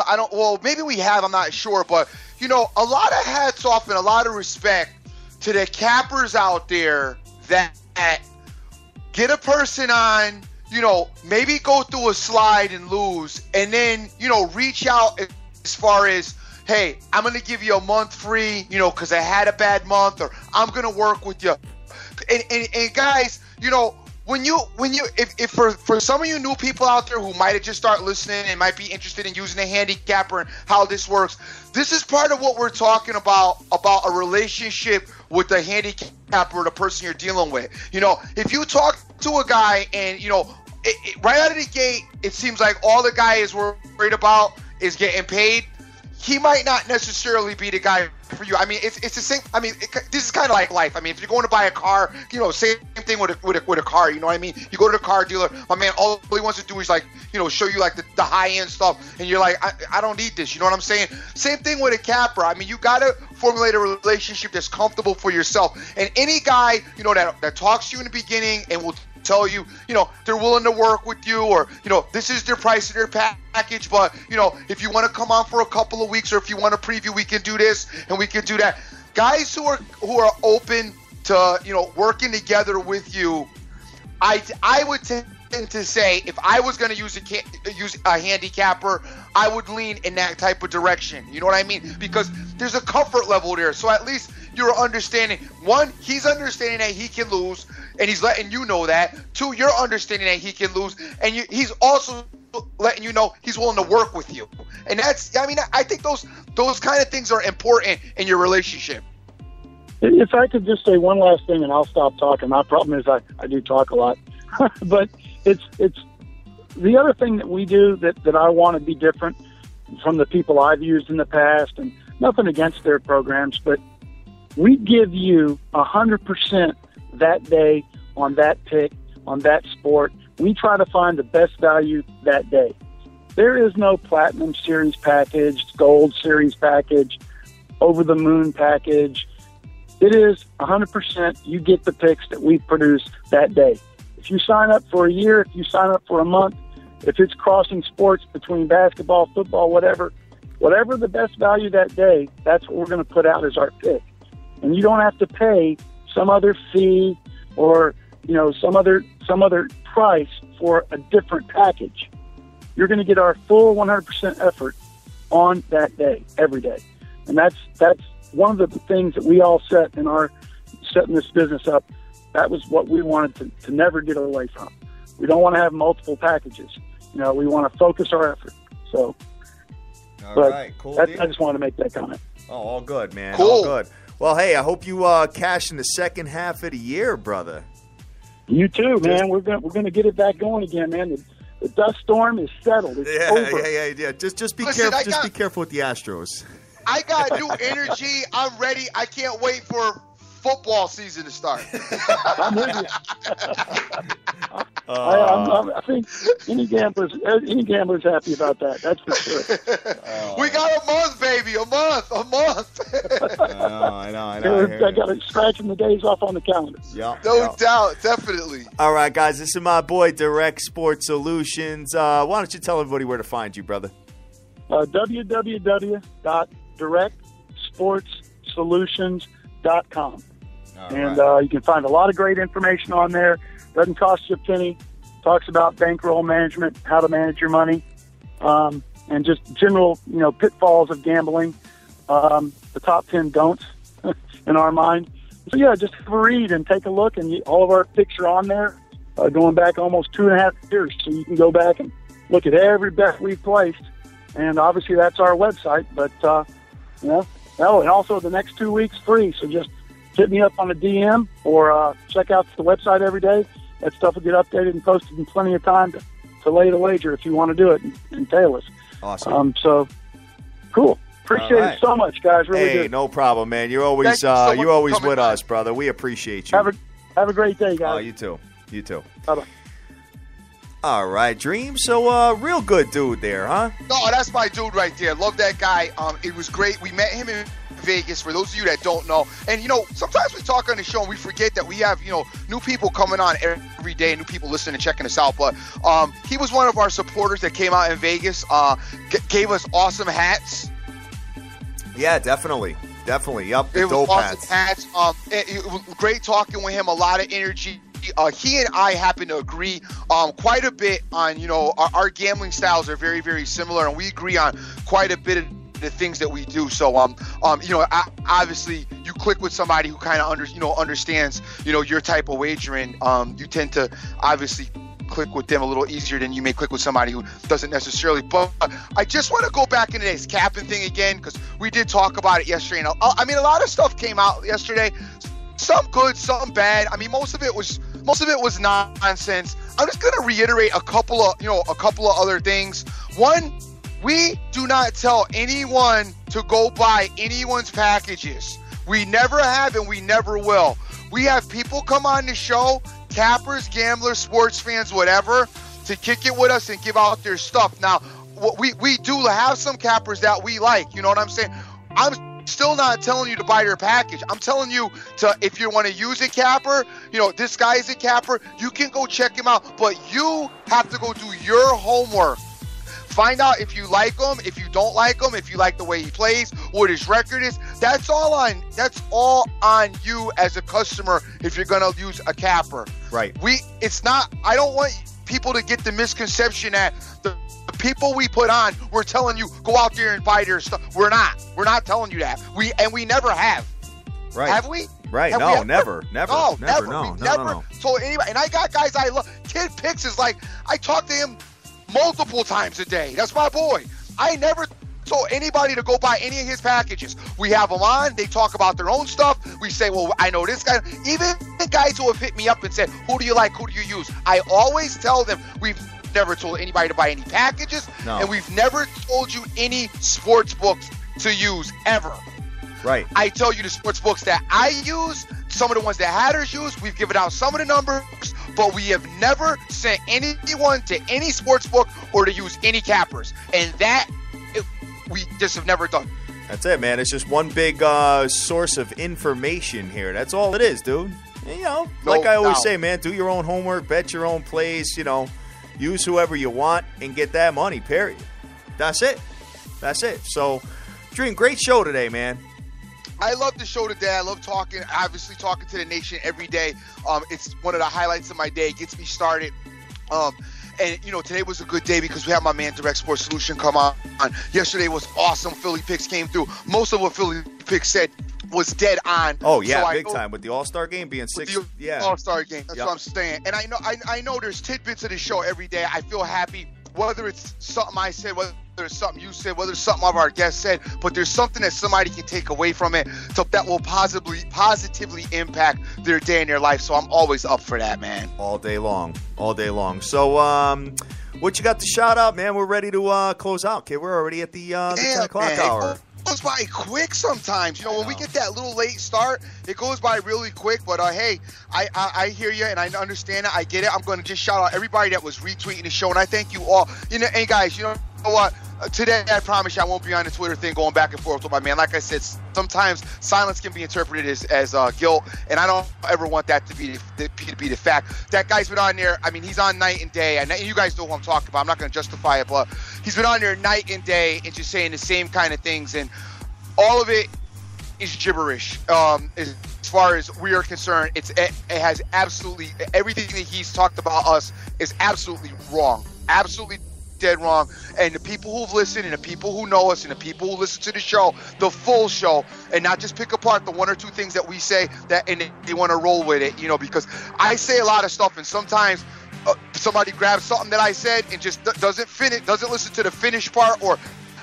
S3: Maybe we have. I'm not sure. But, a lot of hats off and a lot of respect to the cappers out there that get a person on, maybe go through a slide and lose, and then, reach out as far as, hey, I'm going to give you a month free, because I had a bad month, or I'm going to work with you. And guys, if for some of you new people out there who might have just started listening and might be interested in using a handicapper and how this works, this is part of what we're talking about a relationship with the handicapper or the person you're dealing with. If you talk to a guy and, right out of the gate, it seems like all the guy is worried about is getting paid, he might not necessarily be the guy for you. I mean, it's the same. I mean, this is kind of like life. I mean, if you're going to buy a car, same thing with a car. You know what I mean? You go to the car dealer, my man, all he wants to do is show you like the high end stuff, and you're like, I don't need this. You know what I'm saying? Same thing with a capper. I mean, you got to formulate a relationship that's comfortable for yourself. And any guy, that talks to you in the beginning and will tell you, they're willing to work with you, or, this is their price of their package, but, if you want to come on for a couple of weeks, or if you want to preview, we can do this and we can do that. Guys who are open to, working together with you, I would tend to say, if I was going to use a handicapper, I would lean in that type of direction. You know what I mean? Because there's a comfort level there. So at least you're understanding. 1, he's understanding that he can lose, and he's letting you know that. 2, you're understanding that he can lose, and he's also letting you know he's willing to work with you. And I think those kind of things are important in your relationship.
S4: If I could just say one last thing, and I'll stop talking. My problem is I do talk a lot. But it's the other thing that we do that I want to be different from the people I've used in the past, and nothing against their programs, but we give you 100% that day on that pick, on that sport. We try to find the best value that day. There is no Platinum Series package, Gold Series package, Over the Moon package. It is 100% you get the picks that we produce that day. If you sign up for a year, if you sign up for a month, if it's crossing sports between basketball, football, whatever the best value that day, that's what we're going to put out as our pick. And you don't have to pay some other fee or, some other price for a different package. You're going to get our full 100% effort on that day, every day. And that's one of the things that we all set in our setting this business up. That was what we wanted to never get away from. We don't want to have multiple packages. We want to focus our effort. So,
S2: all right, cool.
S4: I just wanted to make that comment.
S2: Oh, all good, man.
S3: Cool.
S2: All good. Well, hey, I hope you cash in the second half of the year, brother.
S4: You too, man. We're gonna get it back going again, man. The dust storm is settled. It's over.
S2: Yeah. Just be
S3: Listen,
S2: careful. Be careful with the Astros.
S3: I got new energy. I'm ready. I can't wait for football season to start.
S4: I'm with you. I think any gambler's happy about that. That's for sure.
S3: We got a month, baby. A month.
S2: I know.
S4: I got to scratching the days off on the calendar.
S3: No doubt. Definitely.
S2: All right, guys. This is my boy, Direct Sports Solutions. Why don't you tell everybody where to find you, brother?
S4: www.directsportsolutions.com. And you can find a lot of great information on there. Doesn't cost you a penny. Talks about bankroll management, how to manage your money, and just general, pitfalls of gambling. The top 10 don'ts in our mind. So yeah, just have a read and take a look, and all of our picks are on there, going back almost 2.5 years. So you can go back and look at every bet we've placed, and obviously that's our website. But and also the next 2 weeks free. So just hit me up on a DM or check out the website every day. That stuff will get updated and posted in plenty of time to lay the wager if you want to do it and tail us.
S2: Awesome.
S4: So cool. Appreciate it so much, guys. Really good.
S2: Hey, no problem, man. You're always you're always with us, brother. We appreciate you.
S4: Have a great day, guys.
S2: Oh, you too. You too.
S4: Bye-bye.
S2: All right, Dream. So, real good dude there, huh?
S3: No, that's my dude right there. Love that guy. It was great. We met him in Vegas, for those of you that don't know. And, sometimes we talk on the show and we forget that we have, new people coming on every day, new people listening and checking us out. But he was one of our supporters that came out in Vegas, gave us awesome hats.
S2: Yeah, definitely. Yep,
S3: it was
S2: dope
S3: awesome
S2: hats.
S3: It was great talking with him, a lot of energy. He and I happen to agree quite a bit on, our gambling styles are very, very similar, and we agree on quite a bit of the things that we do. So, obviously you click with somebody who kind of understands, your type of wagering. You tend to obviously click with them a little easier than you may click with somebody who doesn't necessarily. But I just want to go back into this capping thing again, because we did talk about it yesterday. And a lot of stuff came out yesterday. Some good, some bad. Most of it was nonsense. I'm just going to reiterate a couple of other things. One, we do not tell anyone to go buy anyone's packages. We never have and we never will. We have people come on the show, cappers, gamblers, sports fans, whatever, to kick it with us and give out their stuff. Now, we do have some cappers that we like. You know what I'm saying? I'm still not telling you to buy their package. I'm telling you to, if you want to use a capper, this guy is a capper, you can go check him out, but you have to go do your homework. Find out if you like him, if you don't like him, if you like the way he plays, what his record is. That's all on you as a customer if you're going to use a capper.
S2: Right.
S3: I don't want people to get the misconception that the people we put on, we're telling you, go out there and buy their stuff. We're not telling you that. We never have.
S2: Right.
S3: Have we?
S2: Right.
S3: Have we
S2: never.
S3: No.
S2: No.
S3: So anyway, and I got guys I love. Kid Picks is like, I talk to him multiple times a day. That's my boy. I never told anybody to go buy any of his packages. We have them on. They talk about their own stuff. We say, well, I know this guy. Even the guys who have hit me up and said, who do you like? Who do you use? I always tell them we've never told anybody to buy any packages, and we've never told you any sports books to use ever.
S2: Right.
S3: I tell you the sports books that I use, some of the ones that Hatters use. We've given out some of the numbers, but we have never sent anyone to any sports book or to use any cappers. And we just have never done.
S2: That's it, man. It's just one big source of information here. That's all it is, dude. And, like I always say, man, do your own homework, bet your own plays, use whoever you want and get that money, period. That's it. So, Dream, great show today, man.
S3: I love the show today. I love talking to the nation every day. It's one of the highlights of my day. It gets me started. And, today was a good day because we had my man Direct Sports Solution come on. Yesterday was awesome. Philly picks came through. Most of what Philly picks said was dead on.
S2: Oh, yeah, so big time. With the All-Star game being 6. Yeah.
S3: All-Star game. That's what I'm saying. And I know there's tidbits of the show every day. I feel happy, whether it's something I said, whether it's something you said, whether it's something of our guests said, but there's something that somebody can take away from it that will positively impact their day in their life. So I'm always up for that, man.
S2: All day long. So, what you got to shout out, man? We're ready to close out, kid. We're already at the 10 o'clock hour.
S3: It goes by quick sometimes. When we get that little late start, it goes by really quick. But, hey, I hear you, and I understand it. I get it. I'm going to just shout out everybody that was retweeting the show, and I thank you all. Hey, guys, you know what? Today, I promise you I won't be on the Twitter thing going back and forth with my man. Like I said, sometimes silence can be interpreted as guilt, and I don't ever want that to be the fact. That guy's been on there. I mean, he's on night and day. And you guys know who I'm talking about. I'm not going to justify it, but he's been on there night and day and just saying the same kind of things, and all of it is gibberish. As far as we are concerned, it has absolutely everything that he's talked about us is absolutely wrong. Absolutely dead wrong. And the people who've listened and the people who know us and the people who listen to the show, the full show, and not just pick apart the one or two things that we say and they want to roll with it, because I say a lot of stuff, and sometimes somebody grabs something that I said and just doesn't listen to the finished part, or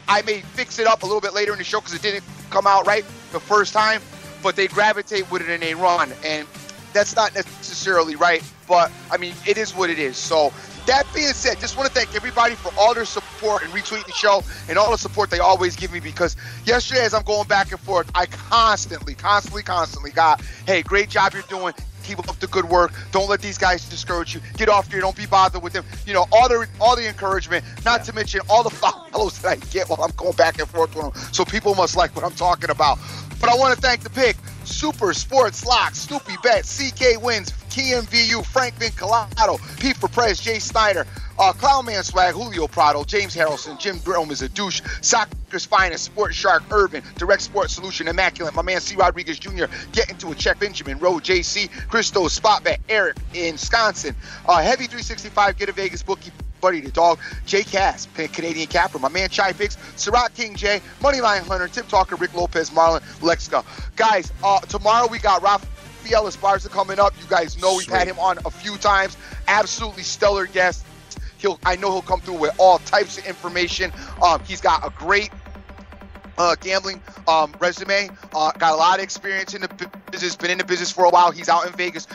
S3: I may fix it up a little bit later in the show because it didn't come out right the first time, but they gravitate with it and they run, and that's not necessarily right, but I mean, it is what it is. So that being said, just want to thank everybody for all their support and retweeting the show and all the support they always give me, because yesterday as I'm going back and forth, I constantly got, hey, great job you're doing. Keep up the good work. Don't let these guys discourage you. Get off here. Don't be bothered with them. All the encouragement, not to mention all the follows that I get while I'm going back and forth with them. So people must like what I'm talking about. But I want to thank the pick, Super Sports Lock, Snoopy Bet, CK Wins, KMVU, Frank Vincalato, Pete for Prez, Jay Snyder, Clownman Swag, Julio Prado, James Harrelson, Jim Grome is a douche, Soccer's Finest, Sports Shark, Urban, Direct Sports Solution, Immaculate, my man C. Rodriguez Jr., Getting to a Check, Benjamin, Road, JC, Christo, Spot Bet, Eric in Wisconsin, Heavy 365, Get a Vegas Bookie, Buddy the Dog, Jay Cass, Canadian Capper, my man Chai Pigs, Sirach King J, Moneyline Hunter, Tim Talker, Rick Lopez, Marlon, Lexka. Guys, tomorrow we got Rafael Esparza coming up. You guys know we've had him on a few times. Absolutely stellar guest. I know he'll come through with all types of information. He's got a great gambling resume, got a lot of experience in the business, been in the business for a while. He's out in Vegas,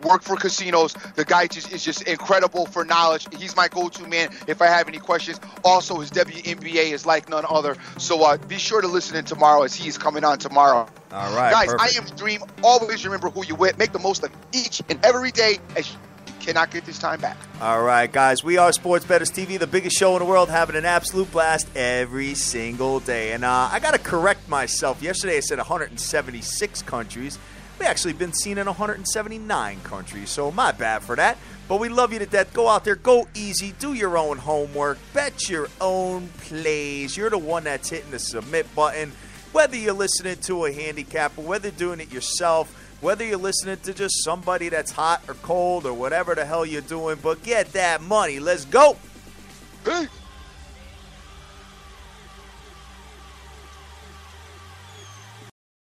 S3: worked for casinos. The guy is just incredible for knowledge. He's my go-to man if I have any questions. Also, his WNBA is like none other. So be sure to listen in tomorrow as he is coming on tomorrow.
S2: All right,
S3: guys,
S2: perfect.
S3: I am Dream. Always remember who you're with. Make the most of each and every day, as you cannot get this time back.
S2: All right, guys, we are Sports Bettors TV, the biggest show in the world, having an absolute blast every single day. And I got to correct myself. Yesterday I said 176 countries. We actually been seen in 179 countries, so my bad for that. But we love you to death. Go out there, go easy, do your own homework, bet your own plays. You're the one that's hitting the submit button. Whether you're listening to a handicapper, whether you're doing it yourself, whether you're listening to just somebody that's hot or cold or whatever the hell you're doing, but get that money. Let's go.
S3: Peace.